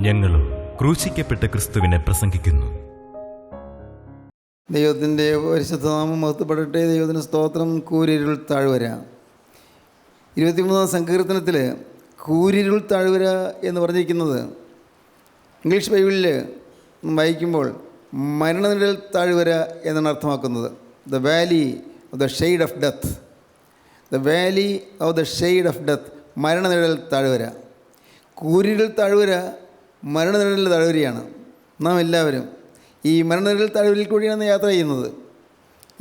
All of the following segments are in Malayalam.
ഞങ്ങളും ക്രൂശിക്കപ്പെട്ട ക്രിസ്തുവിനെ പ്രസംഗിക്കുന്നു. ദൈവത്തിൻ്റെ പരിശുദ്ധനാമം മഹത്വപ്പെടട്ടെ. ദൈവത്തിന് സ്തോത്രം. കൂരിരുൾ താഴ്വര 23 സങ്കീർത്തനത്തിൽ കൂരിരുൾ താഴ്വര എന്ന് പറഞ്ഞിരിക്കുന്നത് ഇംഗ്ലീഷ് ബൈബിളിൽ വായിക്കുമ്പോൾ മരണനിഴൽ താഴ്വര എന്നാണ് അർത്ഥമാക്കുന്നത്. The valley of the shade of death. The valley of the shade of death, മരണനിഴൽ താഴ്വര. കൂരിരുൾ താഴ്വര മരണനിഴൽ താഴ്വരയാണ്. നാം എല്ലാവരും ഈ മരണനിഴൽ താഴ്വരയിൽ കൂടിയാണ് യാത്ര ചെയ്യുന്നത്.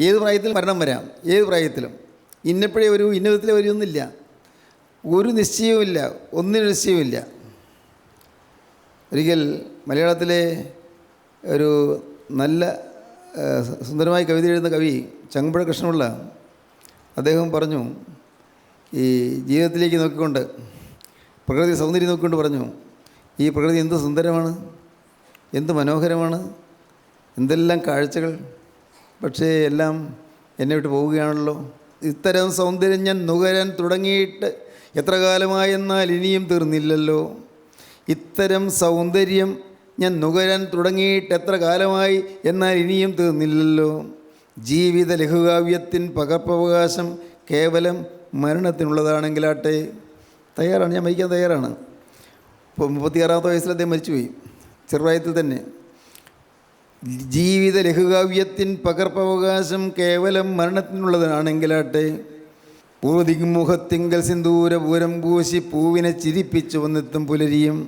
ഏത് പ്രായത്തിലും മരണം വരാം, ഏത് പ്രായത്തിലും. ഇന്നപ്പോഴേ വരൂ, ഇന്ന വിധത്തിലേ വരുമെന്നില്ല, ഒരു നിശ്ചയവുമില്ല, ഒന്നിനും നിശ്ചയവുമില്ല. ഒരിക്കൽ മലയാളത്തിലെ ഒരു നല്ല സുന്ദരമായി കവിത എഴുതുന്ന കവി ചങ്ങമ്പുഴ കൃഷ്ണപിള്ള അദ്ദേഹം പറഞ്ഞു, ഈ ജീവിതത്തിലേക്ക് നോക്കിക്കൊണ്ട്, പ്രകൃതി സൗന്ദര്യം നോക്കിക്കൊണ്ട് പറഞ്ഞു, ഈ പ്രകൃതി എന്ത് സുന്ദരമാണ്, എന്ത് മനോഹരമാണ്, എന്തെല്ലാം കാഴ്ചകൾ, പക്ഷേ എല്ലാം എന്നെ വിട്ട് പോവുകയാണല്ലോ. ഇത്തരം സൗന്ദര്യം ഞാൻ നുകരാൻ തുടങ്ങിയിട്ട് എത്ര കാലമായെന്നാൽ ഇനിയും തീർന്നില്ലല്ലോ. ഇത്തരം സൗന്ദര്യം ഞാൻ നുകരാൻ തുടങ്ങിയിട്ട് എത്ര കാലമായി എന്നാൽ ഇനിയും തീർന്നില്ലല്ലോ. ജീവിത ലഘുകാവ്യത്തിൻ പകർപ്പവകാശം കേവലം മരണത്തിനുള്ളതാണെങ്കിലാട്ടെ. തയ്യാറാണ്, ഞാൻ മരിക്കാൻ തയ്യാറാണ്. ഇപ്പോൾ 36-ാമത്തെ വയസ്സിൽ അദ്ദേഹം മരിച്ചുപോയി, ചെറുപ്രായത്തിൽ തന്നെ. ജീവിത ലഘുകാവ്യത്തിൻ പകർപ്പവകാശം കേവലം മരണത്തിനുള്ളതാണെങ്കിലാട്ടെ. പൂർവദിഗ്മുഖത്തിങ്കൽ സിന്ദൂരപൂരം പൂശി പൂവിനെ ചിരിപ്പിച്ചു വന്നെത്തും പുലരിയും.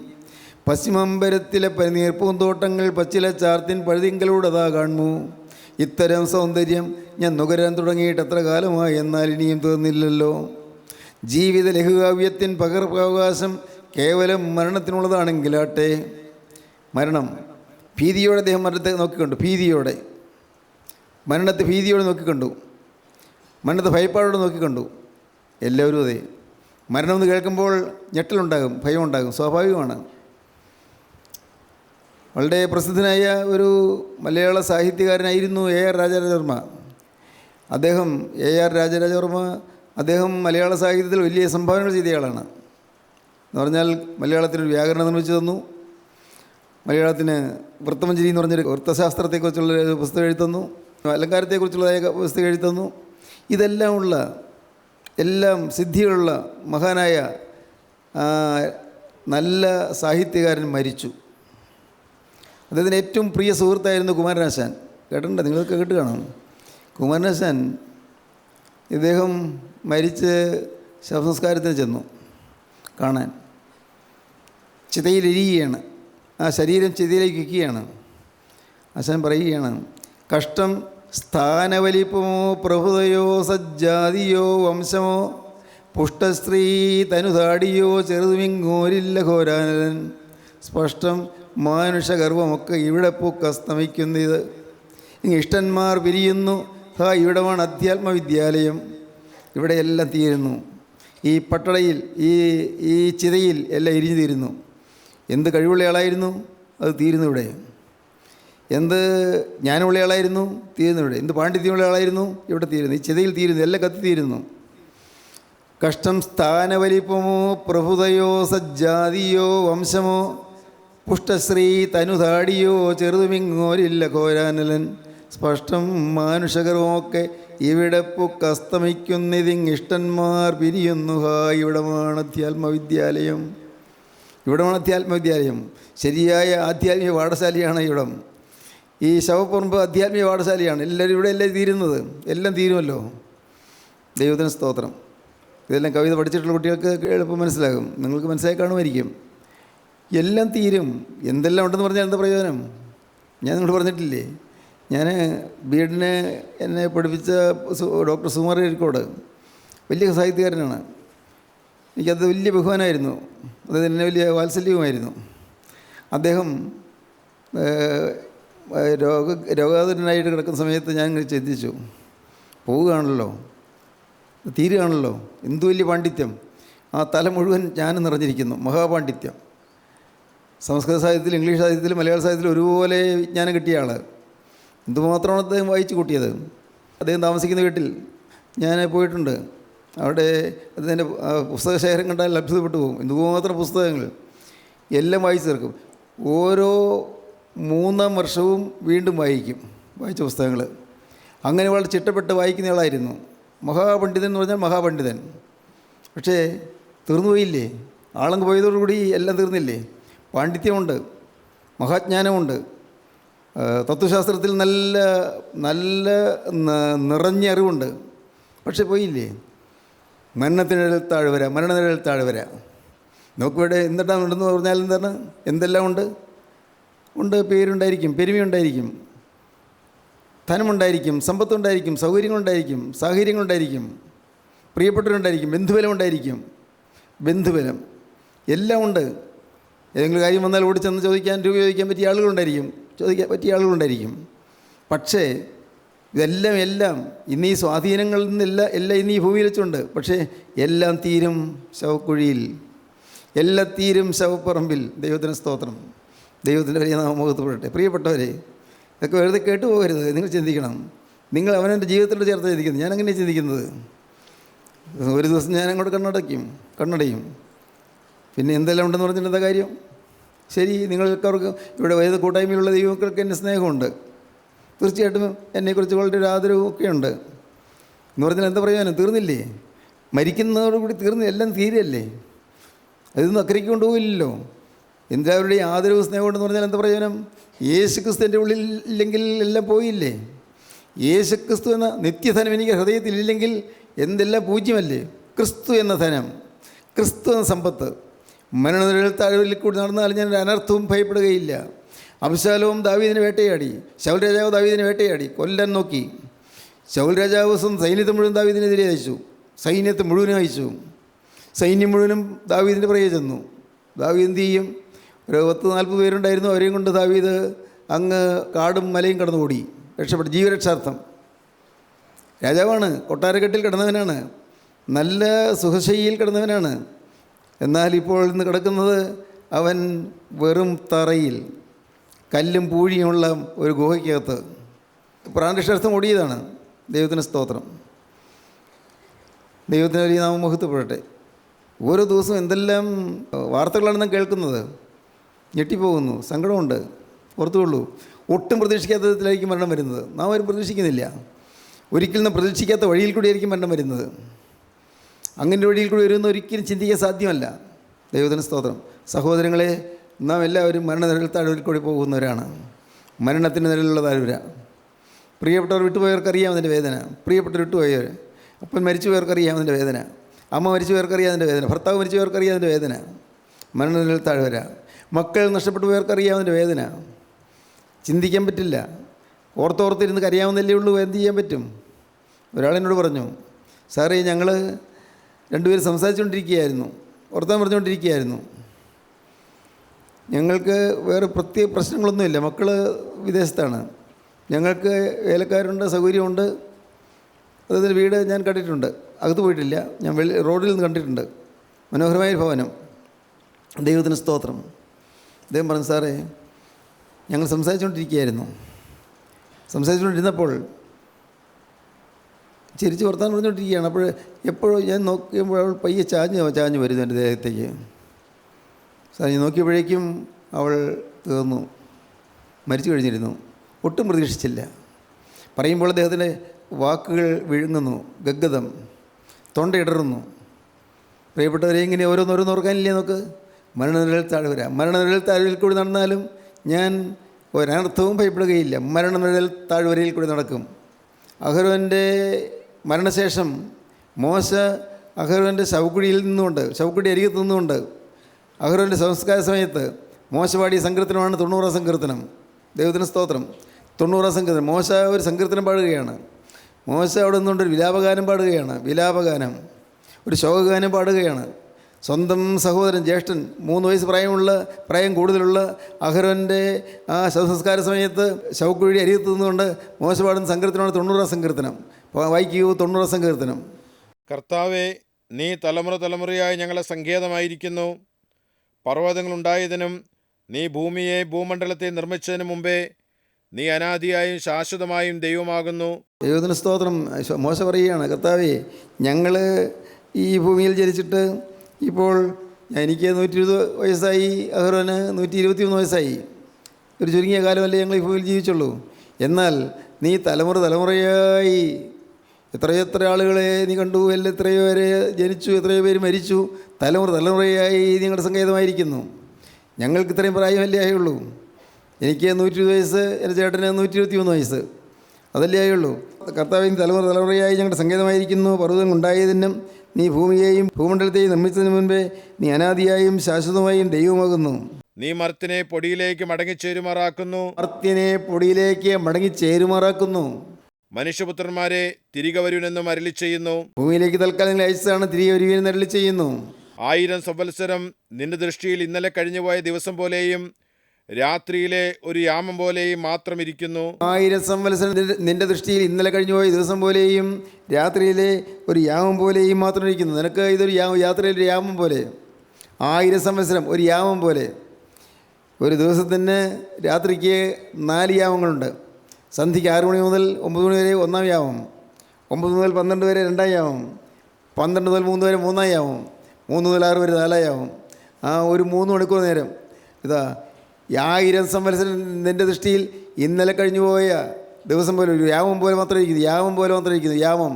പശ്ചിമാമ്പരത്തിലെ പനിനീർ പൂന്തോട്ടങ്ങൾ പച്ചില ചാർത്തിൻ പഴുതിങ്കലൂടതാ കാണുന്നു. ഇത്തരം സൗന്ദര്യം ഞാൻ നുകരാൻ തുടങ്ങിയിട്ട് എത്ര കാലമായി, എന്നാൽ ഇനിയും തീർന്നില്ലല്ലോ. ജീവിത ലഘുകാവ്യത്തിൻ പകർപ്പവകാശം കേവലം മരണത്തിനുള്ളതാണെങ്കിലാട്ടെ. മരണം ഭീതിയോടെ അദ്ദേഹം മരണത്തെ നോക്കിക്കണ്ടു. മരണത്തെ ഭീതിയോടെ നോക്കിക്കണ്ടു. മരണത്തെ ഭയപ്പാടോടെ നോക്കിക്കണ്ടു. എല്ലാവരും അതെ. മരണമെന്ന് കേൾക്കുമ്പോൾ ഞെട്ടലുണ്ടാകും, ഭയമുണ്ടാകും, സ്വാഭാവികമാണ്. വളരെ പ്രസിദ്ധനായ ഒരു മലയാള സാഹിത്യകാരനായിരുന്നു A.R. രാജരാജവർമ്മ. A.R. രാജരാജവർമ്മ മലയാള സാഹിത്യത്തിൽ വലിയ സംഭാവനകൾ ചെയ്തയാളാണ്. എന്ന് പറഞ്ഞാൽ മലയാളത്തിനൊരു വ്യാകരണം നിർമ്മിച്ചു തന്നു. മലയാളത്തിന് വൃത്തമഞ്ജരി എന്ന് പറഞ്ഞൊരു വൃത്തശാസ്ത്രത്തെക്കുറിച്ചുള്ള ഒരു പുസ്തകം എഴുതുന്നു. അലങ്കാരത്തെക്കുറിച്ചുള്ളതായ പുസ്തകം എഴുതുന്നു. എല്ലാം സിദ്ധികളുള്ള മഹാനായ നല്ല സാഹിത്യകാരൻ മരിച്ചു. അദ്ദേഹത്തിന് ഏറ്റവും പ്രിയ സുഹൃത്തായിരുന്നു കുമാരനാശാൻ. കേട്ടിട്ടുണ്ട്, നിങ്ങളൊക്കെ കേട്ട് കാണും. കുമാരനാശാൻ ഇദ്ദേഹം മരിച്ച് ശവസംസ്കാരത്തിന് ചെന്നു കാണാൻ. ചിതയിലിരിക്കുകയാണ്. ആ ശരീരം ചിതയിലേക്ക് വയ്ക്കുകയാണ്. ആശാൻ പറയുകയാണ്, കഷ്ടം സ്ഥാനവലിപ്പമോ പ്രഭുതയോ സജ്ജാതിയോ വംശമോ പുഷ്ടസ്ത്രീ തനുതാടിയോ ചെറുതുമിങ്ങോരില്ല ഘോരാനലൻ സ്പഷ്ടം മാനുഷഗർവമൊക്കെ ഇവിടെ പൂക്കസ്തമിക്കുന്നത്. ഇഷ്ടന്മാർ പിരിയുന്നു. ഇവിടമാണ് അധ്യാത്മവിദ്യാലയം. ഇവിടെ എല്ലാം തീരുന്നു. ഈ പട്ടടയിൽ ഈ ചിതയിൽ എല്ലാം എരിഞ്ഞു തീരുന്നു. എന്ത് കഴിവുള്ള ആളായിരുന്നു, അത് തീരുന്നു ഇവിടെ. എന്ത് ജ്ഞാനമുള്ള ആളായിരുന്നു, തീരുന്നു ഇവിടെ. എന്ത് പാണ്ഡിത്യമുള്ള ആളായിരുന്നു, ഇവിടെ തീരുന്നു. ഈ ചിതയിൽ തീരുന്നു, എല്ലാം കത്തി തീരുന്നു. കഷ്ടം സ്ഥാനവലിപ്പമോ പ്രഭുതയോ സജ്ജാതിയോ വംശമോ പുഷ്ടശ്രീ തനുതാടിയോ ചെറുതുമിങ്ങോരില്ല ഘോരാനലൻ സ്പഷ്ടം മാനുഷകർമൊക്കെ ഇവിടെ പുക്കസ്തമിക്കുന്നിതിങ്ങിഷ്ടന്മാർ പിരിയുന്നു. ഇവിടമാണ് അധ്യാത്മവിദ്യാലയം. ശരിയായ ആധ്യാത്മിക പാഠശാലയാണ് ഇവിടം. ഈ ശവപ്പറമ്പ് ആധ്യാത്മിക പാഠശാലയാണ്. എല്ലാം തീരുന്നത്. എല്ലാം തീരുമല്ലോ. ദൈവത്തിന് സ്തോത്രം. ഇതെല്ലാം കവിത പഠിച്ചിട്ടുള്ള കുട്ടികൾക്ക് എളുപ്പം മനസ്സിലാകും. നിങ്ങൾക്ക് മനസ്സിലായി കാണുമായിരിക്കും. എല്ലാം തീരും. എന്തെല്ലാം ഉണ്ടെന്ന് പറഞ്ഞാൽ എന്താ പ്രയോജനം? ഞാൻ നിങ്ങളോട് പറഞ്ഞിട്ടില്ലേ, ഞാൻ ബി.എഡിന് എന്നെ പഠിപ്പിച്ച ഡോക്ടർ സുകുമാർ അഴീക്കോട് വലിയ സാഹിത്യകാരനാണ്. എനിക്കത് വലിയ ബഹുമാനമായിരുന്നു. അതായത് എന്നെ വലിയ വാത്സല്യവുമായിരുന്നു. അദ്ദേഹം രോഗാതുരനായിട്ട് കിടക്കുന്ന സമയത്ത് ഞാൻ ഇങ്ങനെ ചിന്തിച്ചു, പോവുകയാണല്ലോ, തീരുകയാണല്ലോ, എന്തു വലിയ പാണ്ഡിത്യം. ആ തല മുഴുവൻ ജ്ഞാനം നിറഞ്ഞിരിക്കുന്നു, മഹാപാണ്ഡിത്യം. സംസ്കൃത സാഹിത്യത്തിൽ, ഇംഗ്ലീഷ് സാഹിത്യത്തിൽ, മലയാള സാഹിത്യത്തിൽ ഒരുപോലെ വിജ്ഞാനം കിട്ടിയ ആൾ. എന്തുമാത്രമാണ് അദ്ദേഹം വായിച്ചു കൂട്ടിയത്. അദ്ദേഹം താമസിക്കുന്ന വീട്ടിൽ ഞാൻ പോയിട്ടുണ്ട്. അവിടെ അദ്ദേഹത്തിൻ്റെ പുസ്തകശേഖരം കണ്ടാൽ അത്ഭുതപ്പെട്ടു പോകും. എന്തുമാത്രം പുസ്തകങ്ങൾ, എല്ലാം വായിച്ചു തീർക്കും. ഓരോ 3-ാം വർഷവും വീണ്ടും വായിച്ച പുസ്തകങ്ങൾ. അങ്ങനെ വളരെ ചിട്ടപ്പെട്ട് വായിക്കുന്ന ആളായിരുന്നു. മഹാപണ്ഡിതൻ എന്ന് പറഞ്ഞാൽ മഹാപണ്ഡിതൻ. പക്ഷേ തീർന്നുപോയില്ലേ? ആളങ്ങ് പോയതോടുകൂടി എല്ലാം തീർന്നില്ലേ? പാണ്ഡിത്യമുണ്ട്, മഹാജ്ഞാനമുണ്ട്, തത്വശാസ്ത്രത്തിൽ നല്ല നിറഞ്ഞ അറിവുണ്ട്. പക്ഷെ പോയില്ലേ? മരണത്തിനിഴൽ താഴ്വര. നമുക്കിവിടെ എന്തെല്ലാമുണ്ടെന്ന് പറഞ്ഞാൽ എന്താണ്? എന്തെല്ലാം ഉണ്ട്. പേരുണ്ടായിരിക്കും, പെരുമയുണ്ടായിരിക്കും, ധനമുണ്ടായിരിക്കും, സമ്പത്തുണ്ടായിരിക്കും, സൗകര്യങ്ങളുണ്ടായിരിക്കും, സാഹചര്യങ്ങളുണ്ടായിരിക്കും, പ്രിയപ്പെട്ടവരുണ്ടായിരിക്കും, ബന്ധുബലം എല്ലാം ഉണ്ട്. ഏതെങ്കിലും കാര്യം വന്നാൽ ഓടിച്ചെന്ന് രൂപ ചോദിക്കാൻ പറ്റിയ ആളുകളുണ്ടായിരിക്കും. പക്ഷേ എല്ലാം ഇന്ന് ഈ സ്വാധീനങ്ങളിൽ നിന്നെല്ലാം ഇന്ന് ഈ ഭൂമിയിൽ വെച്ചുണ്ട്. പക്ഷേ എല്ലാം തീരും ശവക്കുഴിയിൽ, എല്ലാം തീരും ശവപ്പറമ്പിൽ. ദൈവത്തിന് സ്തോത്രം. ദൈവത്തിൻ്റെ വലിയ നാമമഹത്വപ്പെടട്ടെ. പ്രിയപ്പെട്ടവരെ, ഇതൊക്കെ വെറുതെ കേട്ടുപോകരുത്. നിങ്ങൾ ചിന്തിക്കണം. നിങ്ങൾ അവനവൻ്റെ ജീവിതത്തോട് ചേർത്ത് ചിന്തിക്കുന്നത്. ഞാനങ്ങനെയാണ് ചിന്തിക്കുന്നത്. ഒരു ദിവസം ഞാൻ അങ്ങോട്ട് കണ്ണടയും. പിന്നെ എന്തെല്ലാം ഉണ്ടെന്ന് പറഞ്ഞിട്ട് എന്താ കാര്യം? ശരി, നിങ്ങൾക്കവർക്ക് ഇവിടെ ഏത് കൂട്ടായ്മയിലുള്ള ദൈവങ്ങൾക്ക് എന്നെ സ്നേഹമുണ്ട്, തീർച്ചയായിട്ടും എന്നെക്കുറിച്ച് വളരെ ഒരു ആദരവും ഒക്കെ ഉണ്ട്. എന്ന് പറഞ്ഞാൽ എന്താ പ്രയോജനം? തീർന്നില്ലേ? മരിക്കുന്നതോടുകൂടി എല്ലാം തീരല്ലേ? അതൊന്നും അക്കരയ്ക്ക് കൊണ്ടുപോയില്ലല്ലോ. എല്ലാവരുടെയും ആദരവ് സ്നേഹമുണ്ടെന്ന് പറഞ്ഞാൽ എന്താ പ്രയോജനം? യേശുക്രിസ്തുവിൻ്റെ ഉള്ളിൽ ഇല്ലെങ്കിൽ എല്ലാം പോയില്ലേ? യേശുക്രിസ്തു എന്ന നിത്യധനം എനിക്ക് ഹൃദയത്തിലില്ലെങ്കിൽ എന്തെല്ലാം പൂജ്യമല്ലേ? ക്രിസ്തു എന്ന ധനം, ക്രിസ്തു എന്ന സമ്പത്ത്. മരണനിഴൽ താഴ്വരയിൽ കൂടി നടന്നാൽ ഞാൻ അനർത്ഥവും ഭയപ്പെടുകയില്ല. അബ്ശാലോം ദാവീദിനെ വേട്ടയാടി, ശൗൽ രാജാവ് ദാവീദിനെ വേട്ടയാടി കൊല്ലാൻ നോക്കി. ശൗൽ രാജാവ് സൈന്യത്തെ മുഴുവൻ ദാവീദിനെതിരെ അയച്ചു. സൈന്യത്തെ മുഴുവനും അയച്ചു. സൈന്യം മുഴുവനും ദാവീദിൻ്റെ പുറകെ ചെന്നു. ദാവീദ് എന്ത് ചെയ്യും? ഒരു 10-40 പേരുണ്ടായിരുന്നു. അവരെയും കൊണ്ട് ദാവീദ് അങ്ങ് കാടും മലയും കടന്നു ഓടി രക്ഷപ്പെട്ടു, ജീവരക്ഷാർത്ഥം. രാജാവാണ്, കൊട്ടാരക്കെട്ടിൽ കിടന്നവനാണ്, നല്ല സുഖശയ്യയിൽ കിടന്നവനാണ്. എന്നാൽ ഇപ്പോൾ ഇന്ന് കിടക്കുന്നത് അവൻ വെറും തറയിൽ, കല്ലും പൂഴിയുമുള്ള ഒരു ഗുഹയ്ക്കകത്ത് പ്രാണരക്ഷാർത്ഥം ഓടിയതാണ്. ദൈവത്തിന് സ്തോത്രം. ദൈവത്തിന് വലിയ നാമം മഹത്വപ്പെടട്ടെ. ഓരോ ദിവസവും എന്തെല്ലാം വാർത്തകളാണ് നാം കേൾക്കുന്നത്. ഞെട്ടിപ്പോകുന്നു, സങ്കടമുണ്ട്. ഓർത്തുകൊള്ളൂ, ഒട്ടും പ്രതീക്ഷിക്കാത്ത വിധത്തിലായിരിക്കും മരണം വരുന്നത്. നാം ആരും പ്രതീക്ഷിക്കുന്നില്ല. ഒരിക്കലും നാം പ്രതീക്ഷിക്കാത്ത വഴിയിൽ കൂടിയായിരിക്കും മരണം വരുന്നത്. അങ്ങനെ വഴിയിൽ കൂടി വരുമെന്ന് ഒരിക്കലും ചിന്തിക്കാൻ സാധ്യമല്ല. ദൈവത്തിന് സ്തോത്രം. സഹോദരങ്ങളെ, നാം എല്ലാവരും മരണനിഴൽ താഴ്വരയിൽ കൂടി പോകുന്നവരാണ്. മരണത്തിൻ്റെ നിഴലുള്ള താഴ്വര. പ്രിയപ്പെട്ടവർ വിട്ടുപോയവർക്കറിയാം അതിൻ്റെ വേദന. പ്രിയപ്പെട്ടവർ വിട്ടുപോയവർ, അപ്പൻ മരിച്ചു പോയവർക്കറിയാം അതിൻ്റെ വേദന. അമ്മ മരിച്ചു പോയവർക്കറിയാം അതിൻ്റെ വേദന. ഭർത്താവ് മരിച്ചു പോയവർക്കറിയാം അതിൻ്റെ വേദന. മരണനിഴൽ താഴ്വര. മക്കൾ നഷ്ടപ്പെട്ടു പോയവർക്കറിയാം അതിൻ്റെ വേദന. ചിന്തിക്കാൻ പറ്റില്ല. ഓർത്തോർത്തിരുന്ന് കരയാവുന്നല്ലേ ഉള്ളൂ. എന്ത് ചെയ്യാൻ പറ്റും? ഒരാളെന്നോട് പറഞ്ഞു, സാറേ, ഞങ്ങൾ രണ്ടുപേരും സംസാരിച്ചുകൊണ്ടിരിക്കുകയായിരുന്നു, വർത്തമാനം പറഞ്ഞുകൊണ്ടിരിക്കുകയായിരുന്നു. ഞങ്ങൾക്ക് വേറെ പ്രത്യേക പ്രശ്നങ്ങളൊന്നുമില്ല. മക്കൾ വിദേശത്താണ്. ഞങ്ങൾക്ക് വേലക്കാരുണ്ട്, സൗകര്യമുണ്ട്. അതായത് വീട് ഞാൻ കണ്ടിട്ടുണ്ട്, അകത്ത് പോയിട്ടില്ല. ഞാൻ റോഡിൽ നിന്ന് കണ്ടിട്ടുണ്ട്. മനോഹരമായ ഭവനം. ദൈവത്തിന് സ്തോത്രം. അദ്ദേഹം പറഞ്ഞു, സാറേ, ഞങ്ങൾ സംസാരിച്ചുകൊണ്ടിരുന്നപ്പോൾ ചിരിച്ച് വർത്താനം പറഞ്ഞുകൊണ്ടിരിക്കുകയാണ്. അപ്പോൾ എപ്പോഴും ഞാൻ നോക്കിയപ്പോൾ അവൾ പയ്യെ ചാഞ്ഞ് വരുന്നു എൻ്റെ ദേഹത്തേക്ക്. സാർ, ഞാൻ നോക്കിയപ്പോഴേക്കും അവൾ തീർന്നു, മരിച്ചു കഴിഞ്ഞിരുന്നു. ഒട്ടും പ്രതീക്ഷിച്ചില്ല. പറയുമ്പോൾ അദ്ദേഹത്തിൻ്റെ വാക്കുകൾ വിഴുങ്ങുന്നു, ഗദ്ഗതം, തൊണ്ടയിടറുന്നു. പ്രിയപ്പെട്ടവരെ, ഇങ്ങനെ ഓരോന്നോരോന്ന് ഓർക്കാനില്ലേ നമുക്ക്? മരണനിഴൽ താഴ്വര. മരണനിഴൽ താഴ്വരയിൽ കൂടി നടന്നാലും ഞാൻ ഒരനർത്ഥവും ഭയപ്പെടുകയില്ല. മരണനിഴൽ താഴ്വരയിൽ കൂടി നടക്കും. അഹരോൻ്റെ മരണശേഷം മോശ അഹരോൻ്റെ ശവക്കുഴിയിൽ നിന്നുകൊണ്ട്, ശവക്കുഴി അരികത്ത് നിന്നുകൊണ്ട്, അഹരോൻ്റെ സംസ്കാര സമയത്ത് മോശ പാടിയ സങ്കീർത്തനമാണ് 90 സങ്കീർത്തനം. ദൈവത്തിന് സ്തോത്രം. 90 സങ്കീർത്തനം. മോശ ഒരു സങ്കീർത്തനം പാടുകയാണ്. മോശ അവിടെ നിന്നുകൊണ്ടൊരു വിലാപഗാനം പാടുകയാണ്. വിലാപഗാനം, ഒരു ശോകഗാനം പാടുകയാണ്. സ്വന്തം സഹോദരൻ, ജ്യേഷ്ഠൻ, 3 വയസ്സ് പ്രായം കൂടുതലുള്ള അഹരോൻ്റെ ആ ശവസംസ്കാര സമയത്ത് ശവക്കുഴിയുടെ അരികത്ത് നിന്നുകൊണ്ട് മോശ പാടുന്ന സങ്കീർത്തനമാണ് 90 സങ്കീർത്തനം. വായിക്കൂ 90 സങ്കീർത്തനം. കർത്താവേ, നീ തലമുറ തലമുറയായി ഞങ്ങളെ സങ്കേതമായിരിക്കുന്നു. പർവ്വതങ്ങളുണ്ടായതിനും നീ ഭൂമിയെ ഭൂമണ്ഡലത്തെ നിർമ്മിച്ചതിനു മുമ്പേ നീ അനാദിയായും ശാശ്വതമായും ദൈവമാകുന്നു. ദൈവത്തിന് സ്തോത്രം. മോശ പറയുകയാണ്, കർത്താവേ, ഞങ്ങൾ ഈ ഭൂമിയിൽ ജനിച്ചിട്ട് ഇപ്പോൾ എനിക്ക് 120 വയസ്സായി, അഹരോന് 121 വയസ്സായി. ഒരു ചുരുങ്ങിയ കാലമല്ലേ ഞങ്ങൾ ഈ ഭൂമിയിൽ ജീവിച്ചുള്ളൂ. എന്നാൽ നീ തലമുറയായി എത്രയെത്ര ആളുകളെ നീ കണ്ടു, എത്രയോ പേര് ജനിച്ചു, എത്രയോ പേര് മരിച്ചു. തലമുറയായി നിങ്ങളുടെ സങ്കേതമായിരിക്കുന്നു. ഞങ്ങൾക്ക് ഇത്രയും പ്രായമല്ലേ ആയുള്ളൂ. എനിക്ക് 120 വയസ്സ്, എൻ്റെ ചേട്ടന് 123 വയസ്സ്, അതല്ലേ ആയുള്ളൂ. കർത്താവിന് തലമുറയായി ഞങ്ങളുടെ സങ്കേതമായിരിക്കുന്നു. പർവ്വതം ഉണ്ടായതിനും നീ ഭൂമിയെയും ഭൂമണ്ഡലത്തെയും നിർമ്മിച്ചതിന് മുൻപേ നീ അനാദിയായും ശാശ്വതമായും ദൈവമാകുന്നു. നീ മർത്തിനെ പൊടിയിലേക്ക് മടങ്ങിച്ചേരുമാറാക്കുന്നു. മനുഷ്യപുത്രന്മാരെ തിരികെ വരുവനെന്നും അരുളി ചെയ്യുന്നു. ഭൂമിയിലേക്ക് തൽക്കാലം അയച്ചതാണ്, തിരികെ വരുവനെന്ന് അരുളി ചെയ്യുന്നു. 1000 സംവത്സരം നിന്റെ ദൃഷ്ടിയിൽ ഇന്നലെ കഴിഞ്ഞുപോയ ദിവസം പോലെയും രാത്രിയിലെ ഒരു യാമം പോലെയും മാത്രം ഇരിക്കുന്നു. 1000 സംവത്സരം നിന്റെ ദൃഷ്ടിയിൽ ഇന്നലെ കഴിഞ്ഞുപോയ ദിവസം പോലെയും രാത്രിയിലെ ഒരു യാമം പോലെയും മാത്രം ഇരിക്കുന്നു. നിനക്ക് ഇതൊരു യാത്രയിലൊരു യാമം പോലെ. 1000 സംവത്സരം ഒരു യാമം പോലെ. ഒരു ദിവസത്തിന് രാത്രിക്ക് 4 യാമങ്ങളുണ്ട്. സന്ധ്യയ്ക്ക് 6 മണി മുതൽ 9 മണി വരെ 1-ാം യാമം, 9 മുതൽ 12 വരെ 2-ാം യാമം, 12 മുതൽ 3 വരെ 3-ാം യാമം, 3 മുതൽ 6 വരെ 4-ാം യാമം. ഒരു 3 മണിക്കൂർ നേരം. ഇതാ 1000 സംവത്സരം നിൻ്റെ ദൃഷ്ടിയിൽ ഇന്നലെ കഴിഞ്ഞു പോയ ദിവസം പോലെ, ഒരു യാമം പോലെ മാത്രമേ ഇരിക്കുന്നു. യാമം,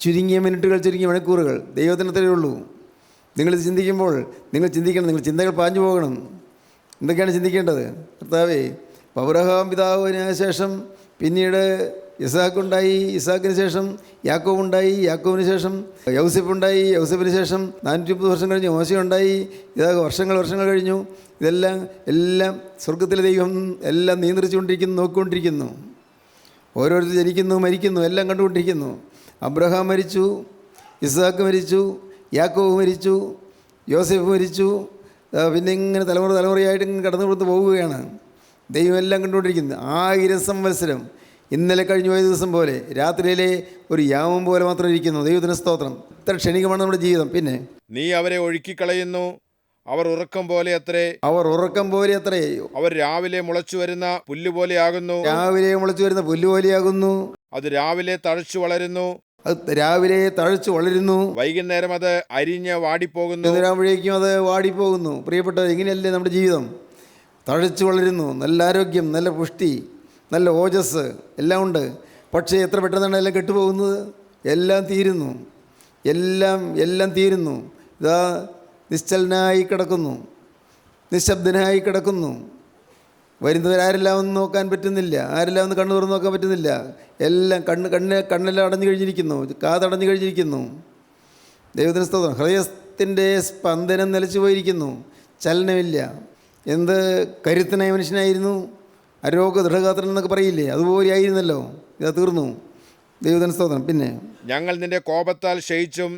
ചുരുങ്ങിയ മിനിറ്റുകൾ, ചുരുങ്ങിയ മണിക്കൂറുകൾ. ദൈവത്തിന് അത്രയേ ഉള്ളൂ. നിങ്ങൾ ചിന്തിക്കുമ്പോൾ നിങ്ങൾ ചിന്തിക്കണം, നിങ്ങൾ ചിന്തകൾ പാഞ്ഞു പോകണം. എന്തൊക്കെയാണ് ചിന്തിക്കേണ്ടത്? കർത്താവേ, അബ്രഹാം പിതാവിന് ശേഷം പിന്നീട് ഇസാക്കുണ്ടായി, ഇസാക്കിന് ശേഷം യാക്കോബുണ്ടായി, യാക്കോബിന് ശേഷം യൗസേപ്പുണ്ടായി, യൗസേപ്പിന് ശേഷം 430 വർഷം കഴിഞ്ഞ് മോശയുണ്ടായി. ഇതാ വർഷങ്ങൾ കഴിഞ്ഞു. എല്ലാം സ്വർഗത്തിലെ ദൈവം എല്ലാം നിയന്ത്രിച്ചുകൊണ്ടിരിക്കുന്നു, നോക്കിക്കൊണ്ടിരിക്കുന്നു. ഓരോരുത്തർ ജനിക്കുന്നു, മരിക്കുന്നു, എല്ലാം കണ്ടുകൊണ്ടിരിക്കുന്നു. അബ്രഹാം മരിച്ചു, ഇസ്ഹാക്ക് മരിച്ചു, യാക്കോബ് മരിച്ചു, യോസേഫ് മരിച്ചു. പിന്നെ ഇങ്ങനെ തലമുറയായിട്ട് ഇങ്ങനെ കടന്നു കൊടുത്ത് പോവുകയാണ്. ദൈവം എല്ലാം കണ്ടുകൊണ്ടിരിക്കുന്നു. 1000 സംവത്സരം ഇന്നലെ കഴിഞ്ഞു പോയ ദിവസം പോലെ, രാത്രിയിലെ ഒരു യാമം പോലെ മാത്രം ഇരിക്കുന്നു. ദൈവത്തിന് സ്തോത്രം. ഇത്ര ക്ഷണികമാണ് നമ്മുടെ ജീവിതം. പിന്നെ നീ അവരെ ഒഴുക്കിക്കളയുന്നു, അവർ ഉറക്കം പോലെ അത്രേ. അവർ ഉറക്കം പോലെ അത്രേ. അവർ രാവിലെ മുളച്ചു വരുന്ന പുല്ലുപോലെയാകുന്നു. രാവിലെ മുളച്ചു വരുന്ന പുല്ലുപോലെയാകുന്നു. അത് രാവിലെ തഴച്ചു വളരുന്നു. അത് രാവിലെ തഴച്ചു വളരുന്നു. വൈകുന്നേരം അത് അരിഞ്ഞ് വാടിപ്പോകുന്നു. വൈകുന്നേരമാകുമ്പോഴേക്കും അത് വാടിപ്പോകുന്നു. പ്രിയപ്പെട്ടവർ, ഇങ്ങനെയല്ലേ നമ്മുടെ ജീവിതം? തഴച്ചു വളരുന്നു. നല്ല ആരോഗ്യം, നല്ല പുഷ്ടി, നല്ല ഓജസ് എല്ലാം ഉണ്ട്. പക്ഷേ എത്ര പെട്ടെന്നാണ് എല്ലാം കെട്ടുപോകുന്നത്. എല്ലാം തീരുന്നു. എല്ലാം തീരുന്നു. ഇതാ നിശ്ചലനായി കിടക്കുന്നു, നിശബ്ദനായി കിടക്കുന്നു. വരുന്നവരാരെല്ലാം ഒന്ന് നോക്കാൻ പറ്റുന്നില്ല, ആരെല്ലാം ഒന്ന് കണ്ണു തുറന്ന് നോക്കാൻ പറ്റുന്നില്ല. എല്ലാം കണ്ണെല്ലാം അടഞ്ഞു കഴിഞ്ഞിരിക്കുന്നു, കാതടഞ്ഞു കഴിഞ്ഞിരിക്കുന്നു. ദൈവത്തിന് സ്തോത്രം. ഹൃദയത്തിൻ്റെ സ്പന്ദനം നിലച്ചു പോയിരിക്കുന്നു, ചലനമില്ല. എന്ത് കരുത്തനായ മനുഷ്യനായിരുന്നു, അരോഗ ദൃഢഗാത്രൻ എന്നൊക്കെ പറയില്ലേ, അതുപോലെ ആയിരുന്നല്ലോ. ഇതാ തീർന്നു. ദൈവത്തിന് സ്തോത്രം. പിന്നെ ഞങ്ങൾ നിന്റെ കോപത്താൽ ക്ഷയിച്ചും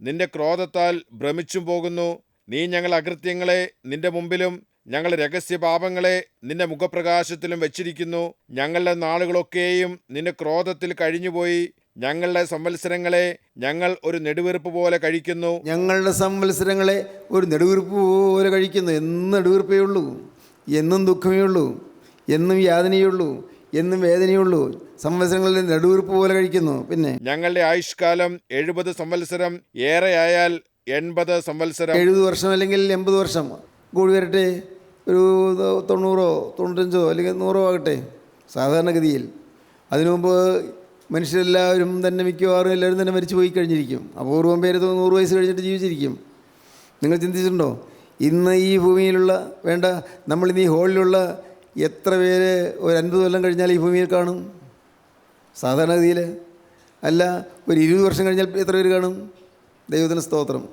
നിന്റെ ക്രോധത്താൽ ഭ്രമിച്ചും പോകുന്നു. നീ ഞങ്ങളുടെ അകൃത്യങ്ങളെ നിന്റെ മുമ്പിലും ഞങ്ങളുടെ രഹസ്യപാപങ്ങളെ നിന്റെ മുഖപ്രകാശത്തിലും വെച്ചിരിക്കുന്നു. ഞങ്ങളുടെ നാളുകളൊക്കെയും നിന്റെ ക്രോധത്തിൽ കഴിഞ്ഞുപോയി. ഞങ്ങളുടെ സംവത്സരങ്ങളെ ഞങ്ങൾ ഒരു നെടുവീർപ്പ് പോലെ കഴിക്കുന്നു. ഞങ്ങളുടെ സംവത്സരങ്ങളെ ഒരു നെടുവീർപ്പ് പോലെ കഴിക്കുന്നു. എന്നും നെടുവീർപ്പേ ഉള്ളൂ, എന്നും ദുഃഖമേ ഉള്ളൂ, എന്നും യാതനയുള്ളൂ, എന്നും വേദനയുള്ളൂ. സംവത്സരങ്ങളിൽ നെടുവീർപ്പ് പോലെ കഴിക്കുന്നു. പിന്നെ ഞങ്ങളുടെ ആയുഷ്കാലം 70 സംവത്സരം, ഏറെയായാൽ 80 സംവത്സരം. 70 വർഷം അല്ലെങ്കിൽ 80 വർഷം കൂടി വരട്ടെ, ഒരു 90 95 അല്ലെങ്കിൽ 100 ആകട്ടെ സാധാരണഗതിയിൽ. അതിനു മുമ്പ് മനുഷ്യരെല്ലാവരും തന്നെ മിക്കവാറും എല്ലാവരും തന്നെ മരിച്ചു പോയി കഴിഞ്ഞിരിക്കും. അപൂർവം പേര് 100 വയസ്സ് കഴിഞ്ഞിട്ട് ജീവിച്ചിരിക്കും. നിങ്ങൾ ചിന്തിച്ചിട്ടുണ്ടോ? ഇന്ന് ഈ ഭൂമിയിലുള്ള നമ്മളിന്ന് ഈ ഹോളിലുള്ള എത്ര പേര് ഒരു 50 കൊല്ലം കഴിഞ്ഞാൽ ഈ ഭൂമിയിൽ കാണും? സാധാരണഗതിയിൽ അല്ല, ഒരു 20 വർഷം കഴിഞ്ഞാൽ എത്ര പേര് കാണും? ദൈവത്തിന് സ്തോത്രം,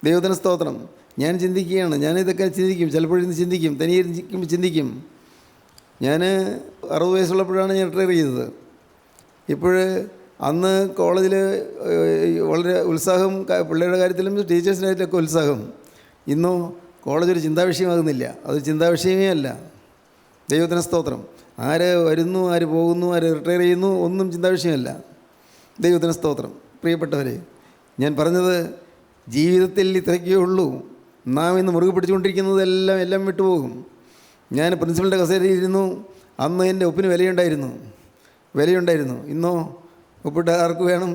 ദൈവത്തിന് സ്തോത്രം. ഞാൻ ചിന്തിക്കുകയാണ്, ഞാനിതൊക്കെ ചിന്തിക്കും, ചിലപ്പോഴിന്ന് ചിന്തിക്കും, തനിയെ ചിന്തിക്കും. ഞാൻ 60 വയസ്സുള്ളപ്പോഴാണ് ഞാൻ റിട്ടയർ ചെയ്തത്. അന്ന് കോളേജിൽ വളരെ ഉത്സാഹം, പിള്ളേരുടെ കാര്യത്തിലും ടീച്ചേഴ്സിൻ്റെ കാര്യത്തിലൊക്കെ ഉത്സാഹം. ഇന്നോ കോളേജ് ഒരു ചിന്താവിഷയമാകുന്നില്ല, അത് ചിന്താവിഷയമേ അല്ല. ദൈവത്തിന് സ്തോത്രം. ആര് വരുന്നു, ആര് പോകുന്നു, ആര് റിട്ടയർ ചെയ്യുന്നു, ഒന്നും ചിന്താവിഷയമല്ല. ദൈവത്തിന് സ്തോത്രം. പ്രിയപ്പെട്ടവരെ, ഞാൻ പറഞ്ഞത് ജീവിതത്തിൽ ഇത്രയ്ക്കേ ഉള്ളൂ. നാം ഇന്ന് മുറുകെ പിടിച്ചുകൊണ്ടിരിക്കുന്നതെല്ലാം എല്ലാം വിട്ടുപോകും. ഞാൻ പ്രിൻസിപ്പലിൻ്റെ കസേരയിലിരുന്നു. അന്ന് എൻ്റെ ഒപ്പിന് വിലയുണ്ടായിരുന്നു. ഇന്നോ ഒപ്പിട്ട് ആർക്ക് വേണം,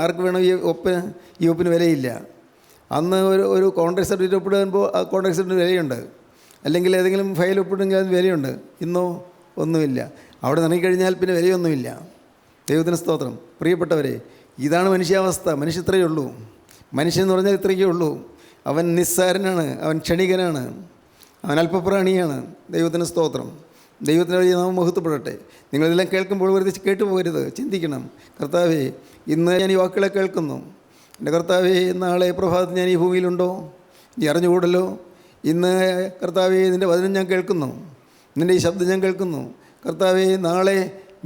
ആർക്ക് വേണം ഈ ഒപ്പിന് വിലയില്ല. അന്ന് ഒരു കോൺട്രാക്ട് സർട്ടിഫിക്കറ്റ് ഒപ്പിടുമ്പോൾ ആ കോൺട്രാക്ട് സർട്ടിഫിക്കറ്റ് വിലയുണ്ട്, അല്ലെങ്കിൽ ഏതെങ്കിലും ഫയൽ ഒപ്പിടുമെങ്കിൽ അതിന് വിലയുണ്ട്. ഇന്നോ ഒന്നുമില്ല. അവിടെ ഇറങ്ങിക്കഴിഞ്ഞാൽ പിന്നെ വിലയൊന്നുമില്ല. ദൈവത്തിന് സ്തോത്രം. പ്രിയപ്പെട്ടവരെ, ഇതാണ് മനുഷ്യാവസ്ഥ. മനുഷ്യ ഇത്രയേ ഉള്ളൂ. മനുഷ്യൻ എന്ന് പറഞ്ഞാൽ ഇത്രയ്ക്കേ ഉള്ളൂ. അവൻ നിസ്സാരനാണ്, അവൻ ക്ഷണികനാണ്, അവൻ അല്പപ്രാണിയാണ്. ദൈവത്തിന് സ്തോത്രം. ദൈവത്തിൻ്റെ വഴി നാം മഹത്വപ്പെടട്ടെ. നിങ്ങളിതെല്ലാം കേൾക്കുമ്പോൾ വെറുതെ കേട്ടുപോകരുത്, ചിന്തിക്കണം. കർത്താവേ, ഇന്ന് ഞാൻ ഈ വാക്കുകളെ കേൾക്കുന്നു. എൻ്റെ കർത്താവേ, നാളെ പ്രഭാതത്തിൽ ഞാൻ ഈ ഭൂമിയിലുണ്ടോ? നീ അറിഞ്ഞുകൂടല്ലോ. ഇന്ന് കർത്താവേ, നിൻ്റെ വചനം ഞാൻ കേൾക്കുന്നു, നിൻ്റെ ഈ ശബ്ദം ഞാൻ കേൾക്കുന്നു. കർത്താവേ, നാളെ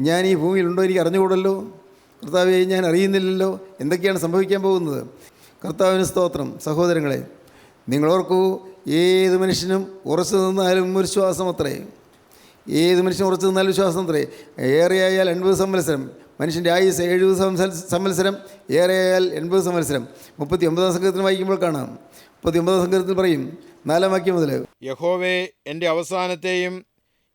ഞാൻ ഈ ഭൂമിയിലുണ്ടോ? എനിക്ക് അറിഞ്ഞുകൂടല്ലോ. കർത്താവേ, ഞാൻ അറിയുന്നില്ലല്ലോ എന്തൊക്കെയാണ് സംഭവിക്കാൻ പോകുന്നത്. കർത്താവിന് സ്തോത്രം. സഹോദരങ്ങളെ, നിങ്ങളോർക്കൂ, ഏത് മനുഷ്യനും ഉറച്ചു നിന്നാലും ഒരു ശ്വാസം അത്രേ. ഏത് മനുഷ്യനും ഉറച്ചു നിന്നാലും വിശ്വാസം അത്രേ. ഏറെയായാൽ 80 സംവത്സരം. മനുഷ്യൻ്റെ ആയുസ് 70 സംവത്സരം, ഏറെയായാൽ 80 സംവത്സരം. 39 സംഘത്തിൽ വായിക്കുമ്പോൾ കാണാം. 39 സംഘത്തിൽ പറയും 4 വാക്യം മുതൽ, യഹോവേ, എൻ്റെ അവസാനത്തെയും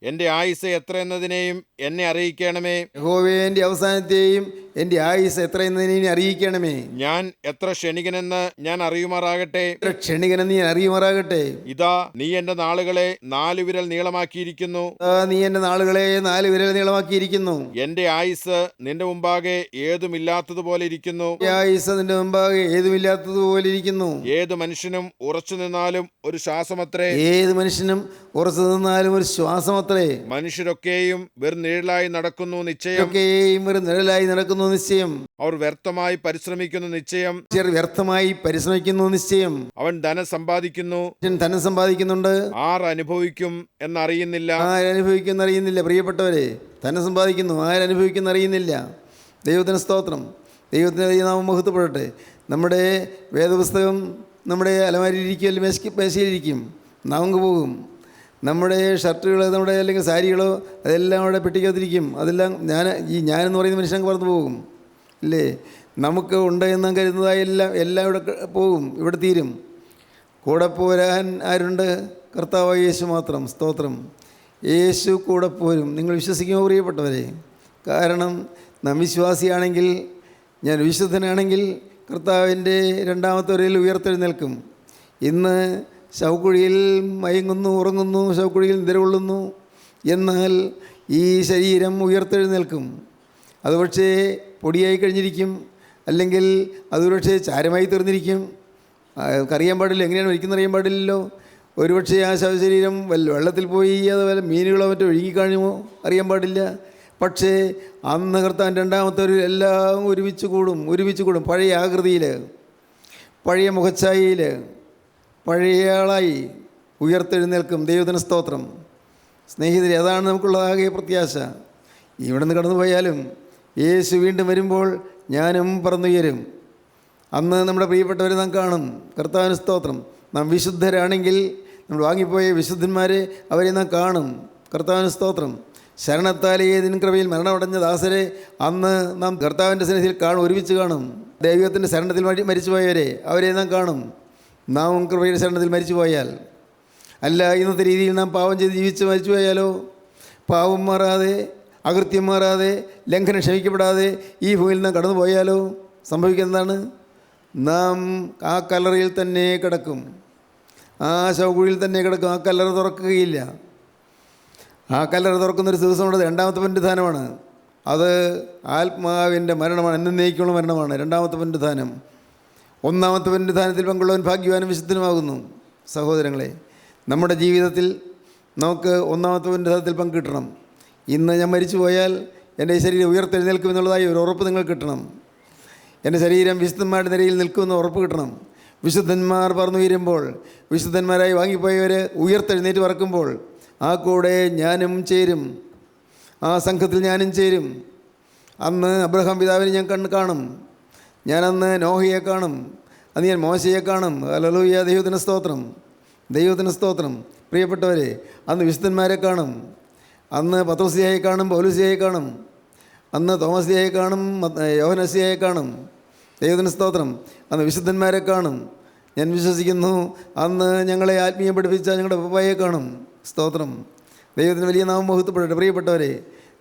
എൻ്റെ ആയുസ് എത്ര എന്നതിനെയും എന്നെ അറിയിക്കണമേ. യഹോവേ, എൻ്റെ അവസാനത്തെയും എൻ്റെ ആയുസ് എത്ര എന്നതിനെ അറിയിക്കണമേ. ഞാൻ എത്ര ക്ഷണികനെന്ന് ഞാൻ അറിയുമാറാകട്ടെ. ക്ഷണികനെന്ന് ഞാൻ അറിയുമാറാകട്ടെ. ഇതാ, നീ എൻ്റെ നാളുകളെ 4 വിരൽ നീളമാക്കിയിരിക്കുന്നു. നീ എൻ്റെ നാളുകളെ 4 വിരൽ നീളമാക്കിയിരിക്കുന്നു. എൻ്റെ ആയുസ് നിന്റെ മുമ്പാകെ ഏതുമില്ലാത്തതുപോലെ ഇരിക്കുന്നു. ആയുസ് നിന്റെ മുമ്പാകെ ഏതുമില്ലാത്തതുപോലെ ഇരിക്കുന്നു. ഏത് മനുഷ്യനും ഉറച്ചു നിന്നാലും ഒരു ശ്വാസമത്രേ. ഏത് മനുഷ്യനും ഉറച്ചു നിന്നാലും ഒരു ശ്വാസമത്രേ. മനുഷ്യരൊക്കെയും വെറും നിഴലായി നടക്കുന്നു നിശ്ചയം. ഒക്കെയും ഒരു നിഴലായി നടക്കുന്നു നിശ്ചയം. അവർ വ്യർത്ഥമായി പരിശ്രമിക്കുന്നു നിശ്ചയം. വ്യർത്ഥമായി പരിശ്രമിക്കുന്നു നിശ്ചയം. അവൻ ധനം സമ്പാദിക്കുന്നു, ധനം സമ്പാദിക്കുന്നുണ്ട്, ആർ അനുഭവിക്കും എന്നറിയുന്നില്ല. ആരനുഭവിക്കുന്നറിയുന്നില്ല. പ്രിയപ്പെട്ടവരെ, ധനം സമ്പാദിക്കുന്നു, ആരനുഭവിക്കുന്നറിയുന്നില്ല. ദൈവത്തിന് സ്തോത്രം. ദൈവത്തിൻ്റെ നാമം മഹത്വപ്പെടട്ടെ. നമ്മുടെ വേദപുസ്തകം നമ്മുടെ അലമാരിയിരിക്കും, അല്ലെങ്കിൽ മേശയിലിരിക്കും, നമുക്ക് പോകും. നമ്മുടെ ഷർട്ടുകൾ, നമ്മുടെ അല്ലെങ്കിൽ സാരികളോ, അതെല്ലാം അവിടെ പെട്ടിക്കകത്തിരിക്കും. അതെല്ലാം ഞാനെന്ന് പറയുന്ന മനുഷ്യൻ പറന്നു പോകും, ഇല്ലേ? നമുക്ക് ഉണ്ട് എന്ന് കരുതുന്നതായി എല്ലാം ഇവിടെ പോകും, ഇവിടെ തീരും. കൂടെ പോരാൻ ആരുണ്ട്? കർത്താവായ യേശു മാത്രം. സ്തോത്രം. യേശു കൂടെ പോരും. നിങ്ങൾ വിശ്വസിക്കുമോ പ്രിയപ്പെട്ടവരെ? കാരണം നാം വിശ്വാസിയാണെങ്കിൽ, ഞാൻ വിശുദ്ധനാണെങ്കിൽ, കർത്താവിൻ്റെ രണ്ടാമത്തെ വരയിൽ ഉയർത്തെഴുന്നേൽക്കും. ഇന്ന് ശവക്കുഴിയിൽ മയങ്ങുന്നു, ഉറങ്ങുന്നു, ശവക്കുഴിയിൽ നിദ്രകൊള്ളുന്നു. എന്നാൽ ഈ ശരീരം ഉയർത്തെഴുന്നേൽക്കും. അത് പക്ഷേ പൊടിയായി കഴിഞ്ഞിരിക്കും, അല്ലെങ്കിൽ അത് പക്ഷേ ചാരമായി തീർന്നിരിക്കും. അറിയാൻ പാടില്ല, എങ്ങനെയാണ് മരിക്കുന്നത് അറിയാൻ പാടില്ലല്ലോ. ഒരുപക്ഷെ ആ ശവശരീരം വെള്ളത്തിൽ പോയി അതുപോലെ മീനുകളോ മറ്റോ ഒഴുകിക്കഴിഞ്ഞുമോ അറിയാൻ പാടില്ല. പക്ഷേ അന്ന് കർത്താൻ രണ്ടാമത്തെ ഒരു എല്ലാം ഒരുമിച്ച് കൂടും. പഴയ ആകൃതിയിൽ, പഴയ മുഖച്ഛായയിൽ, പഴയ ആളായി ഉയർത്തെഴുന്നേൽക്കും. ദൈവത്തിന് സ്തോത്രം. സ്നേഹിതരെ, അതാണ് നമുക്കുള്ളതാകെ പ്രത്യാശ. ഇവിടെ നിന്ന് കടന്നു പോയാലും യേശു വീണ്ടും വരുമ്പോൾ ഞാനും പറന്നുയരും. അന്ന് നമ്മുടെ പ്രിയപ്പെട്ടവരെ നാം കാണും. കർത്താവിന് സ്തോത്രം. നാം വിശുദ്ധരാണെങ്കിൽ, നമ്മൾ വാങ്ങിപ്പോയ വിശുദ്ധന്മാരെ, അവരെ നാം കാണും. കർത്താവിന് സ്തോത്രം. ശരണത്താൽ ഏതിനും കൃപയിൽ മരണമടഞ്ഞ ദാസരെ അന്ന് നാം കർത്താവിൻ്റെ സന്നിധിയിൽ ഒരുമിച്ച് കാണും. ദൈവത്തിൻ്റെ ശരണത്തിൽ മരിച്ചുപോയവരെ, അവരെ നാം കാണും. നാം കൃപയുടെ ശരണത്തിൽ മരിച്ചു പോയാൽ, അല്ല ഇന്നത്തെ രീതിയിൽ നാം പാവം ചെയ്ത് ജീവിച്ച് മരിച്ചു പോയാലോ, പാവം മാറാതെ, അകൃത്യം മാറാതെ, ലംഘനം ക്ഷമിക്കപ്പെടാതെ ഈ ഭൂമിയിൽ നാം കടന്നു പോയാലോ, സംഭവിക്കുന്നതാണ്, നാം ആ കല്ലറയിൽ തന്നെ കിടക്കും. ആ ശവക്കുഴിയിൽ തന്നെ കിടക്കും. ആ കല്ലറ തുറക്കുകയില്ല. ആ കല്ലറ തുറക്കുന്നൊരു ദിവസമുണ്ട്. രണ്ടാമത്തെ പുനരുത്ഥാനമാണ്. അത് ആത്മാവിൻ്റെ മരണമാണ്, എന്നേക്കുള്ള മരണമാണ് രണ്ടാമത്തെ പുനരുത്ഥാനം. ഒന്നാമത്തെ പുനരുത്ഥാനത്തിൽ പങ്കുള്ളവൻ ഭാഗ്യവാനും വിശുദ്ധനുമാകുന്നു. സഹോദരങ്ങളെ, നമ്മുടെ ജീവിതത്തിൽ നമുക്ക് ഒന്നാമത്തെ പുനരുത്ഥാനത്തിൽ പങ്ക് കിട്ടണം. ഇന്ന് ഞാൻ മരിച്ചു പോയാൽ എൻ്റെ ശരീരം ഉയർത്തെഴുന്നേൽക്കുമെന്നുള്ളതായി ഒരു ഉറപ്പ് നിങ്ങൾ കിട്ടണം. എൻ്റെ ശരീരം വിശുദ്ധന്മാരുടെ നിരയിൽ നിൽക്കുമെന്ന് ഉറപ്പ് കിട്ടണം. വിശുദ്ധന്മാർ പറന്നു വീരുമ്പോൾ, വിശുദ്ധന്മാരായി വാങ്ങിപ്പോയവർ ഉയർത്തെഴുന്നേറ്റ് പറക്കുമ്പോൾ, ആ കൂടെ ഞാനും ചേരും. ആ സംഘത്തിൽ ഞാനും ചേരും. അന്ന് അബ്രഹാം പിതാവിനെ ഞാൻ കാണും. ഞാനന്ന് നോഹയെ കാണും. അന്ന് ഞാൻ മോശയെ കാണും. ഹല്ലേലൂയ. ദൈവത്തിന് സ്തോത്രം. ദൈവത്തിന് സ്തോത്രം. പ്രിയപ്പെട്ടവരെ, അന്ന് വിശുദ്ധന്മാരെ കാണും. അന്ന് പത്രോസിയായി കാണും, പൗലോസിയായി കാണും. അന്ന് തോമസിയായി കാണും, യോഹന്നസിയായി കാണും. ദൈവത്തിന് സ്തോത്രം. അന്ന് വിശുദ്ധന്മാരെ കാണും. ഞാൻ വിശ്വസിക്കുന്നു അന്ന് ഞങ്ങളെ ആത്മീയം പഠിപ്പിച്ച ഞങ്ങളുടെ പപ്പായെ കാണും. സ്തോത്രം. ദൈവത്തിന് വലിയ നാമം മഹത്വപ്പെടട്ടെ. പ്രിയപ്പെട്ടവരെ,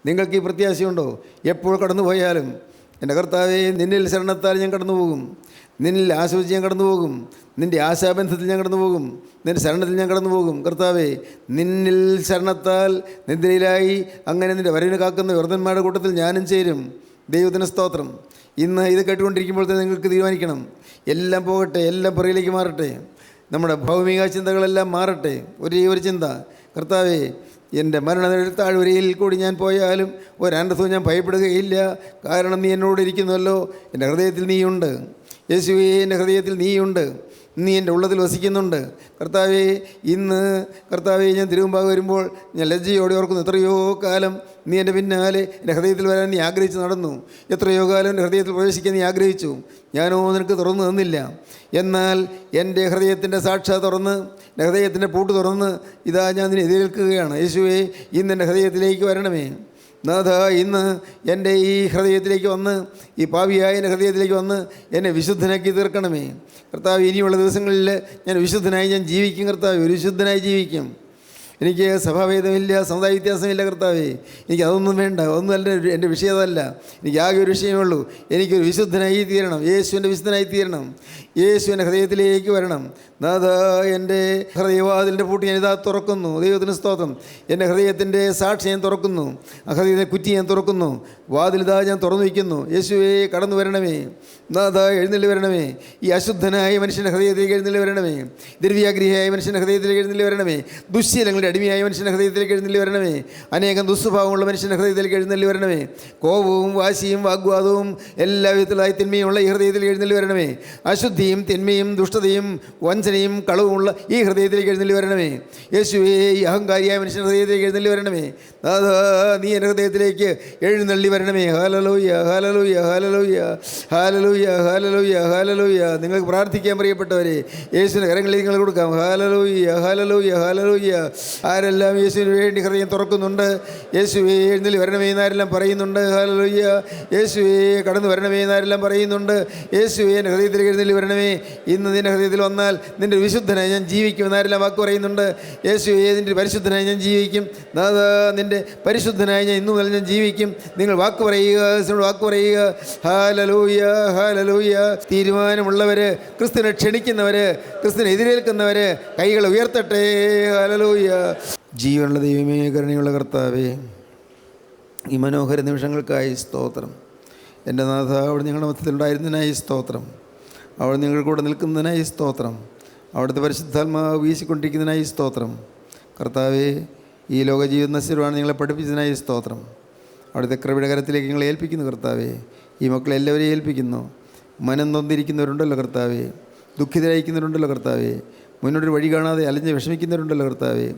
നിങ്ങൾക്ക് ഈ പ്രത്യാശയുണ്ടോ? എപ്പോൾ കടന്നു പോയാലും, എൻ്റെ കർത്താവേ, നിന്നിൽ ശരണത്താൽ ഞാൻ കടന്നു പോകും, നിന്നിൽ ആശ്വസിച്ച് ഞാൻ കടന്നു പോകും, നിൻ്റെ ആശാബന്ധത്തിൽ ഞാൻ കടന്നു പോകും, നിൻ്റെ ശരണത്തിൽ ഞാൻ കടന്നു പോകും. കർത്താവേ, നിന്നിൽ ശരണത്താൽ നിദ്രയിലായി അങ്ങനെ നിൻ്റെ വരവിന് കാക്കുന്ന വ്രതന്മാരുടെ കൂട്ടത്തിൽ ഞാനും ചേരും. ദൈവത്തിന് സ്തോത്രം. ഇന്ന് ഇത് കേട്ടുകൊണ്ടിരിക്കുമ്പോൾ തന്നെ നിങ്ങൾക്ക് തീരുമാനിക്കണം, എല്ലാം പോകട്ടെ, എല്ലാം പുറകിലേക്ക് മാറട്ടെ, നമ്മുടെ ഭൗമിക ചിന്തകളെല്ലാം മാറട്ടെ. ഒരേ ഒരു ചിന്ത, കർത്താവേ, എൻ്റെ താഴ്വരയിൽ കൂടി ഞാൻ പോയാലും ഒരനർത്ഥവും ഞാൻ ഭയപ്പെടുകയില്ല, കാരണം നീ എന്നോട് ഇരിക്കുന്നുവല്ലോ. എൻ്റെ ഹൃദയത്തിൽ നീയുണ്ട് യേശുവേ, എൻ്റെ ഹൃദയത്തിൽ നീയുണ്ട്, നീ എൻ്റെ ഉള്ളത്തിൽ വസിക്കുന്നുണ്ട്. കർത്താവേ, ഇന്ന് കർത്താവേ, ഞാൻ തിരുമുമ്പാകെ വരുമ്പോൾ ഞാൻ ലജ്ജയോടെ ഓർക്കുന്നു, എത്രയോ കാലം നീ എൻ്റെ പിന്നാലെ എൻ്റെ ഹൃദയത്തിൽ വരാൻ നീ ആഗ്രഹിച്ച് നടന്നു. എത്രയോ കാലം എൻ്റെ ഹൃദയത്തിൽ പ്രവേശിക്കാൻ നീ ആഗ്രഹിച്ചു, ഞാനോ നിനക്ക് തുറന്നു തന്നില്ല. എന്നാൽ എൻ്റെ ഹൃദയത്തിൻ്റെ സാക്ഷ തുറന്ന്, എൻ്റെ ഹൃദയത്തിൻ്റെ പൂട്ട് തുറന്ന് ഇതാ ഞാൻ നിന്നെ എതിരേൽക്കുകയാണ്. യേശുവേ, ഇന്ന് എൻ്റെ ഹൃദയത്തിലേക്ക് വരണമേ. നാഥ, ഇന്ന് എൻ്റെ ഈ ഹൃദയത്തിലേക്ക് വന്ന്, ഈ പാപിയായ എൻ്റെ ഹൃദയത്തിലേക്ക് വന്ന് എന്നെ വിശുദ്ധനാക്കി തീർക്കണമേ. കർത്താവ്, ഇനിയുള്ള ദിവസങ്ങളിൽ ഞാൻ വിശുദ്ധനായി ഞാൻ ജീവിക്കും. കർത്താവ്, ഒരു വിശുദ്ധനായി ജീവിക്കും. എനിക്ക് സഭാഭേദമില്ല, സമുദായ വ്യത്യാസമില്ല. കർത്താവേ, എനിക്ക് അതൊന്നും വേണ്ട, ഒന്നുമല്ല എൻ്റെ വിഷയം അതല്ല. എനിക്ക് ആകെ ഒരു വിഷയമുള്ളൂ, എനിക്കൊരു വിശുദ്ധനായി തീരണം, യേശുവിൻ്റെ വിശുദ്ധനായി തീരണം. യേശു എൻ്റെ ഹൃദയത്തിലേക്ക് വരണം. നാഥ, എൻ്റെ ഹൃദയവാതിലിൻ്റെ പൂട്ടി ഞാൻ ഇതാ തുറക്കുന്നു. ദൈവത്തിന് സ്തോത്രം. എൻ്റെ ഹൃദയത്തിൻ്റെ സാക്ഷി ഞാൻ തുറക്കുന്നു, ആ ഹൃദയത്തെ കുറ്റി ഞാൻ തുറക്കുന്നു. വാതിലിതാ ഞാൻ തുറന്നു വയ്ക്കുന്നു. യേശുവേ, കടന്നു വരണമേ. നാഥ, എഴുന്നള്ളി വരണമേ. ഈ അശുദ്ധനായ മനുഷ്യൻ്റെ ഹൃദയത്തിലേക്ക് എഴുന്നള്ളി വരണമേ. ദ്രവ്യാഗ്രഹിയായ മനുഷ്യൻ്റെ ഹൃദയത്തിലേക്ക് എഴുന്നള്ളി വരണമേ. ദുശ്ശീലങ്ങളുടെ അടിമയായ മനുഷ്യൻ്റെ ഹൃദയത്തിലേക്ക് എഴുന്നള്ളി വരണമേ. അനേകം ദുസ്വഭാവമുള്ള മനുഷ്യൻ്റെ ഹൃദയത്തിലേക്ക് എഴുന്നള്ളി വരണമേ. കോപവും വാശിയും വാഗ്വാദവും എല്ലാ വിധത്തിലായി തിന്മയുമുള്ള ഈ ഹൃദയത്തിലേക്ക് എഴുന്നള്ളി വരണമേ. അശുദ്ധിയും തിന്മയും ദുഷ്ടതയും വഞ്ചനയും കളവുമുള്ള ഈ ഹൃദയത്തിലേക്ക് എഴുന്നള്ളി വരണമേ. യേശുവേ, ഈ അഹങ്കാരിയായ മനുഷ്യൻ്റെ ഹൃദയത്തിലേക്ക് എഴുന്നള്ളി വരണമേ. ദാദാ, നീ എൻ്റെ ഹൃദയത്തിലേക്ക് എഴുന്നള്ളി വരണമേ. Hallelujah, hallelujah, hallelujah, hallelujah, hallelujah, hallelujah. നിങ്ങൾക്ക് പ്രാർത്ഥിക്കാൻ പ്രിയപ്പെട്ടവരെ, യേശുവിൻ്റെ കരങ്ങളിൽ നിങ്ങൾ കൊടുക്കാം. Hallelujah, hallelujah, hallelujah. ആരെല്ലാം യേശുവിന് വേണ്ടി ഹൃദയം തുറക്കുന്നുണ്ട്, യേശുവേ എഴുന്നള്ളി വരണമേ എന്നാരെല്ലാം പറയുന്നുണ്ട്. ഹല്ലേലൂയ. യേശുവേ കടന്നു വരണമേ എന്നാരെല്ലാം പറയുന്നുണ്ട്. യേശുവേ എൻ്റെ ഹൃദയത്തിലേക്ക് എഴുന്നള്ളി വരണമേ. ഇന്ന് നിൻ്റെ ഹൃദയത്തിൽ വന്നാൽ നിൻ്റെ വിശുദ്ധനായി ഞാൻ ജീവിക്കും എന്നാരെല്ലാം വാക്ക് പറയുന്നുണ്ട്. യേശുവേ, നിൻ്റെ പരിശുദ്ധനായി ഞാൻ ജീവിക്കും. ദാദാ, നിൻ്റെ പരിശുദ്ധനായി ഞാൻ ഇന്നു മുതൽ ഞാൻ ജീവിക്കും. നിങ്ങൾ വാക്ക് പറയുക, വാക്ക് പറയുക. Hallelujah, hallelujah. തീരുമാനമുള്ളവർ, ക്രിസ്തുവിനെ ക്ഷണിക്കുന്നവർ, ക്രിസ്തുവിനെ എതിരേൽക്കുന്നവർ കൈകൾ ഉയർത്തട്ടെ. ഹല്ലേലൂയ. ജീവനുള്ള ദൈവമേ, കരുണയുള്ള കർത്താവേ, ഈ മനോഹര നിമിഷങ്ങൾക്കായി സ്തോത്രം. എൻ്റെ നാഥ, അവിടെ ഞങ്ങളുടെ മധ്യത്തിലുണ്ടായിരുന്നതിനായി സ്തോത്രം. അവിടെ നിങ്ങൾ കൂടെ നിൽക്കുന്നതിനായി സ്തോത്രം. അവിടുത്തെ പരിശുദ്ധാത്മാവ് വീശിക്കൊണ്ടിരിക്കുന്നതിനായി സ്തോത്രം. കർത്താവേ, ഈ ലോക ജീവിതം നശ്വരമാണ് നിങ്ങളെ പഠിപ്പിച്ചതിനായി സ്തോത്രം. അവിടുത്തെ കൃപയുടെ കരത്തിലേക്ക് നിങ്ങളെ ഏൽപ്പിക്കുന്നു കർത്താവേ. ഈ മക്കളെ എല്ലാവരെയും ഏൽപ്പിക്കുന്നു. മനം നൊന്നിരിക്കുന്നവരുണ്ടല്ലോ കർത്താവേ, ദുഃഖിതരായിരിക്കുന്നവരുണ്ടല്ലോ കർത്താവേ, മുന്നോട്ടൊരു വഴി കാണാതെ അലഞ്ഞ് വിഷമിക്കുന്നവരുണ്ടല്ലോ കർത്താവേ,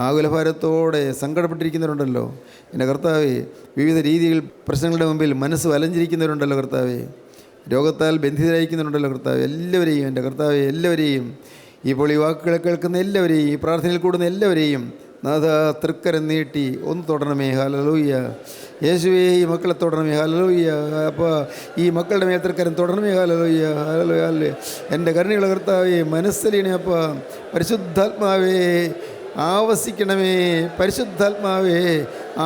ആകുലഭാരത്തോടെ സങ്കടപ്പെട്ടിരിക്കുന്നവരുണ്ടല്ലോ എൻ്റെ കർത്താവേ, വിവിധ രീതിയിൽ പ്രശ്നങ്ങളുടെ മുമ്പിൽ മനസ്സ് വലഞ്ഞിരിക്കുന്നവരുണ്ടല്ലോ കർത്താവേ, രോഗത്താൽ ബന്ധിതരായിരിക്കുന്നുണ്ടല്ലോ കർത്താവേ, എല്ലാവരെയും എൻ്റെ കർത്താവേ, എല്ലാവരെയും ഇപ്പോൾ ഈ വാക്കുകളെ കേൾക്കുന്ന എല്ലാവരെയും, ഈ പ്രാർത്ഥനയിൽ കൂടുന്ന എല്ലാവരെയും നാഥ തൃക്കരം നീട്ടി ഒന്ന് തൊടണമേ. ഹല്ലേലൂയ. യേശുവേ, ഈ മക്കളെ തൊടണമേ. ഹല്ലേലൂയ. അപ്പോൾ ഈ മക്കളുടെ മേൽ തൃക്കരം തൊടണമേ. Hallelujah, hallelujah, hallelujah. എൻ്റെ കരുണയുള്ള കർത്താവേ, മനസ്സലിനെ അപ്പ പരിശുദ്ധാത്മാവേ ആവസിക്കണമേ. പരിശുദ്ധാത്മാവേ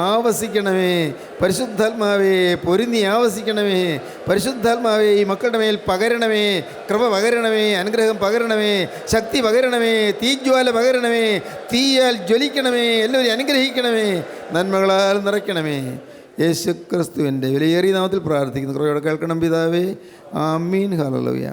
ആവസിക്കണമേ. പരിശുദ്ധാത്മാവേ പൊരുന്നി ആവസിക്കണമേ. പരിശുദ്ധാത്മാവേ ഈ മക്കളുടെ മേൽ പകരണമേ. കൃപ പകരണമേ, അനുഗ്രഹം പകരണമേ, ശക്തി പകരണമേ, തീജ്വാല പകരണമേ, തീയാൽ ജ്വലിക്കണമേ, എല്ലാവരെയും അനുഗ്രഹിക്കണമേ, നന്മകളാൽ നിറയ്ക്കണമേ. യേശു ക്രിസ്തുവിൻ്റെ വിലയേറിയ നാമത്തിൽ പ്രാർത്ഥിക്കുന്നു. കൃപയോടെ കേൾക്കണം പിതാവേ. ആമീൻ. ഹല്ലേലൂയ.